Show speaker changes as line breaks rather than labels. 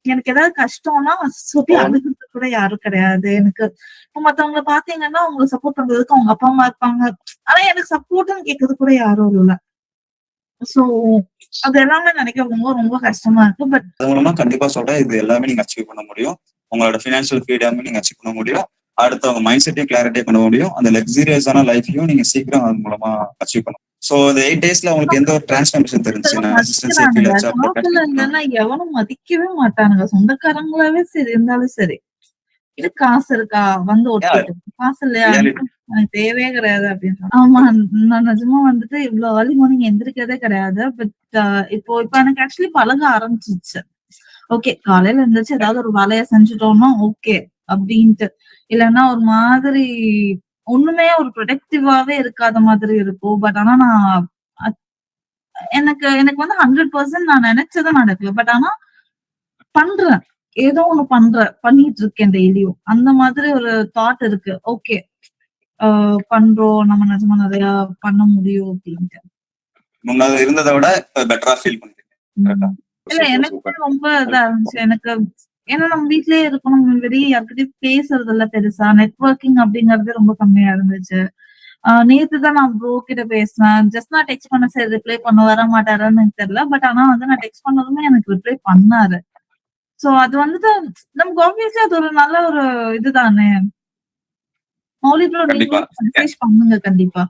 எனக்கு ஏதாவது கஷ்டம்னா சொல்லி அழுகுறது கூட யாரும் கிடையாது. எனக்கு இப்ப மத்தவங்கள பாத்தீங்கன்னா, அவங்களுக்கு சப்போர்ட் பண்றதுக்கு அவங்க அப்பா, அம்மா இருப்பாங்க. ஆனா எனக்கு சப்போர்ட்ன்னு கேட்கறது கூட யாரும் இல்ல. சோ அது எல்லாமே நினைக்க ரொம்ப ரொம்ப கஷ்டமா இருக்கு. பட்
அது மூலமா கண்டிப்பா சொல்றேன், இது எல்லாமே நீங்க அச்சீவ் பண்ண முடியும். உங்களோட ஃபினான்ஷியல் ஃப்ரீடம் நீங்க அச்சீவ் பண்ண முடியும். அடுத்து உங்க மைண்ட் செட்டையும் கிளாரிட்டி பண்ண முடியும். அந்த லக்ஸூரியஸான லைஃபையும் நீங்க சீக்கிரம் அது மூலமா அச்சீவ் பண்ணணும். சோ இந்த 8 டேஸ்ல உங்களுக்கு எந்த ஒரு டிரான்ஸ்ஃபர்மேஷன் தெரிஞ்சுச்சு? கன்சிஸ்டன்சி ஃபீல்
மதிக்கிறானுங்க.
ஆச்சா?
காசுல இல்லன்னா எவனும் மதிக்கவே மாட்டானுங்க. சொந்தக்காரங்களாவே சரி இருந்தாலும் சரி. இது காசு இருக்கா? வந்து ஒட்டிட்டு. காசு இல்லையா?
ரியாலிட்டி
எனக்கு தேவையே கிடையாது அப்படின்னு. ஆமா. நான் நிஜமா வந்துட்டு இவ்ளோ ஏர்லி மார்னிங் எந்திரிக்கிறதே கிடையாது. பட் இப்போ எனக்கு ஆக்சுவலி பழக ஆரம்பிச்சிருச்சு. ஓகே. காலையில எந்திரிச்சு ஏதாவது ஒரு வேலைய செஞ்சுட்டோம்னா ஓகே. அப்படின்ட்டு. இல்லன்னா ஒரு மாதிரி ஒண்ணுமே ஒரு ப்ரொடக்டிவாவே இருக்காத மாதிரி இருக்கும். பட் ஆனா நான் அ எனக்கு எனக்கு வந்து 100% நான் நினைச்சது நடக்கல. பட் ஆனா பண்றேன். ஏதோ ஒண்ணு பண்றேன். பண்ணிட்டு இருக்கேன் டெய்லியும். அந்த மாதிரி ஒரு தாட் இருக்கு. ஓகே. ஆ பண்றோம். நம்ம நிஜமா நெறைய பண்ண முடியும் அப்டின்ட்டு.
முன்னாடி இருந்தத விட இப்ப பெட்டரா ஃபீல் பண்றீங்க. கரெக்ட்டா?
இல்ல எனக்குமே ரொம்ப இதா இருந்துச்சு. எனக்கு ஏன்னா நம்ம வீட்லயே இருக்கணும். வெளிய யார்கிட்டயும் பேசுறது இல்ல பெருசா. நெட்வொர்க்கிங் அப்படிங்கிறது ரொம்ப கம்மியா இருந்துச்சு. நேத்து தான் நான் ப்ரோ கிட்ட பேசினேன். ஜஸ்ட் நான் டெக்ஸ்ட் பண்ணேன். சரி ரிப்ளை வர மாட்டாரான்னு எனக்கு தெரியல. பட் ஆனா வந்து நான் டெக்ஸ்ட் பண்ணதுமே எனக்கு ரிப்ளை பண்ணாரு. சோ அது வந்துட்டு நமக்கு ஆப்வியஸ்லி அது ஒரு நல்ல ஒரு இதுதானே. மௌலிக் ப்ரோ
கண்டிப்பா.
நீங்களும் மெசேஜ் பண்ணுங்க கண்டிப்பா.